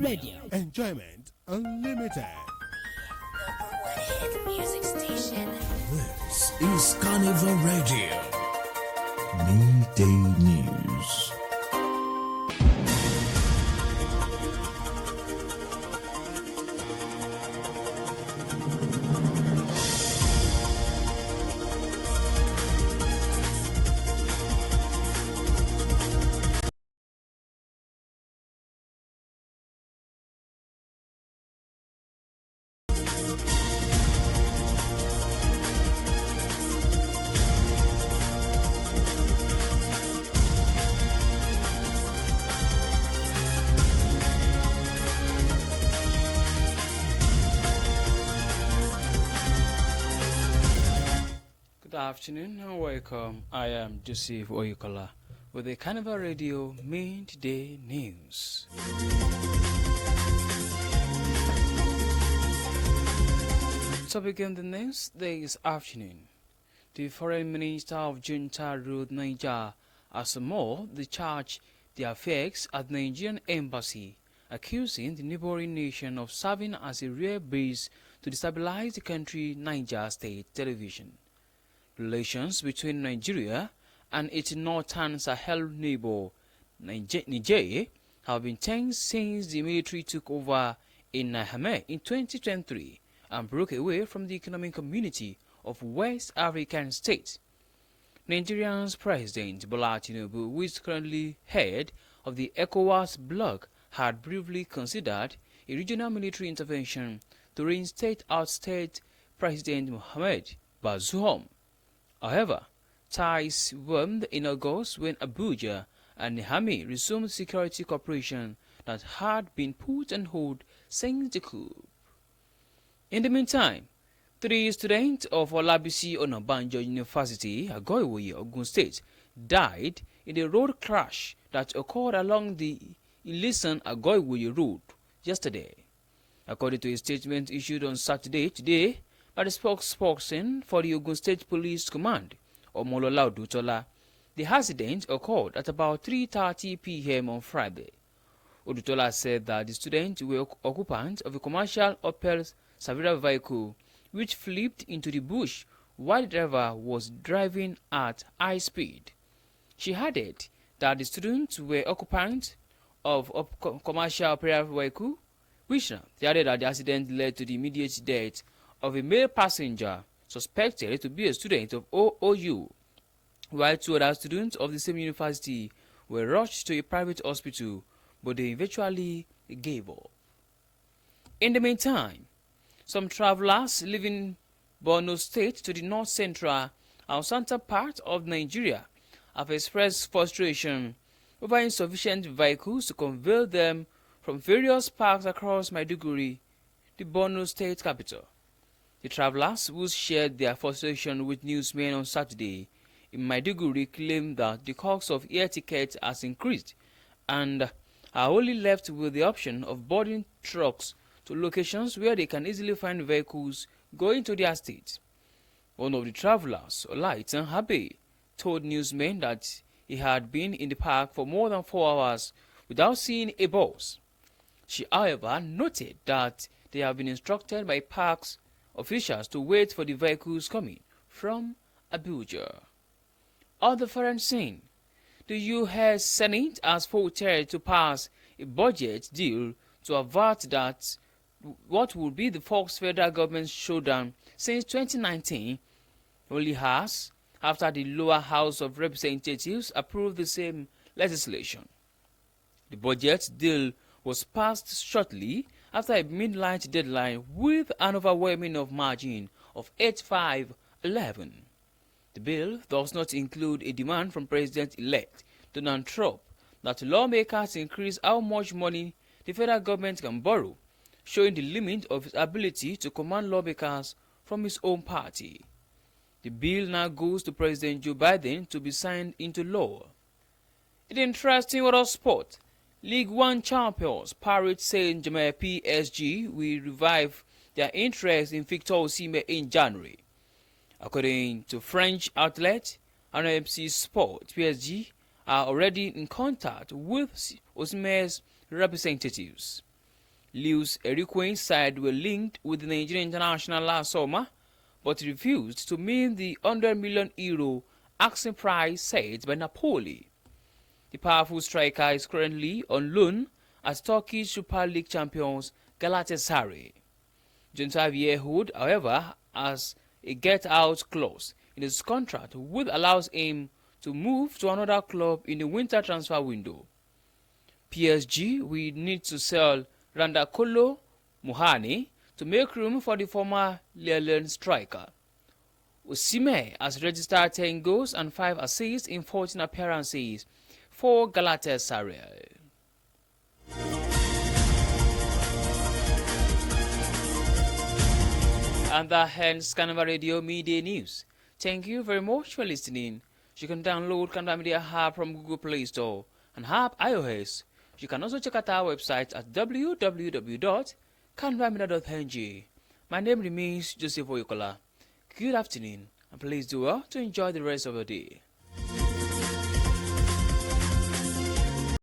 Radio. Enjoyment unlimited. #1 hit music station. This is Carnival Radio. Midday News. Good afternoon and welcome. I am Joseph Oyukola with the Carnival Radio Midday News. To begin the news this afternoon, the Foreign Minister of Junta ruled Niger as more discharged their effects at Nigerian embassy, accusing the neighboring nation of serving as a rare base to destabilize the country. Niger State Television. Relations between Nigeria and its northern Sahel neighbor, Niger, have been tense since the military took over in Niamey in 2023 and broke away from the economic community of West African states. Nigeria's President Bola Tinubu, who is currently head of the ECOWAS bloc, had briefly considered a regional military intervention to reinstate out-state President Mohamed Bazoum. However, ties warmed in August when Abuja and Niamey resumed security cooperation that had been put on hold since the coup. In the meantime, 3 students of Olabisi Onabanjo University, Agoiwoye, Ogun State, died in a road crash that occurred along the Ilisan-Agoiwoye road yesterday. According to a statement issued on Saturday today by the spokesperson for the Ogun State Police Command, Omolola Odutola, the accident occurred at about 3:30 p.m. on Friday. Odutola said that the students were occupants of a commercial Opel Savira vehicle which flipped into the bush while the driver was driving at high speed. She added that the students were occupants of a commercial Opel vehicle, which they added that the accident led to the immediate death of a male passenger suspected to be a student of OOU, while 2 other students of the same university were rushed to a private hospital, but they eventually gave up. In the meantime, some travelers leaving Oyo State to the north-central and southern part of Nigeria have expressed frustration over insufficient vehicles to convey them from various parks across Maiduguri, the Borno State capital. The travelers who shared their frustration with newsmen on Saturday in Maiduguri claimed that the cost of air tickets has increased and are only left with the option of boarding trucks to locations where they can easily find vehicles going to their state. One of the travelers, Olaitan Habe, told newsmen that he had been in the park for more than 4 hours without seeing a bus. She, however, noted that they have been instructed by parks officials to wait for the vehicles coming from Abuja. On the foreign scene, the U.S. Senate has voted to pass a budget deal to avert that what would be the first federal government showdown since 2019 only has after the lower house of representatives approved the same legislation. The budget deal was passed shortly after a midnight deadline with an overwhelming margin of 8-5-11. The bill does not include a demand from President-elect Donald Trump that lawmakers increase how much money the federal government can borrow, showing the limit of its ability to command lawmakers from his own party. The bill now goes to President Joe Biden to be signed into law. In interesting world of sport, League One champions Paris Saint-Germain PSG will revive their interest in Victor Osimhen in January. According to French outlet RMC Sport, PSG are already in contact with Osimhen's representatives. Luis Erikwen's side were linked with the Nigerian international last summer, but refused to meet the €100 million asking price set by Napoli. The powerful striker is currently on loan at Turkish Super League champions Galatasaray. 25-year-old, however, has a get-out clause in his contract which allows him to move to another club in the winter transfer window. PSG will need to sell Randakolo Muhani to make room for the former Lyon striker. Osimhen has registered 10 goals and 5 assists in 14 appearances for Galatasaray. And that ends Carnival Radio Media News. Thank you very much for listening. You can download Carnival Media app from Google Play Store and app iOS. You can also check out our website at www.carnivalmedia.ng. My name remains Joseph Oyokola. Good afternoon, and please do well to enjoy the rest of your day.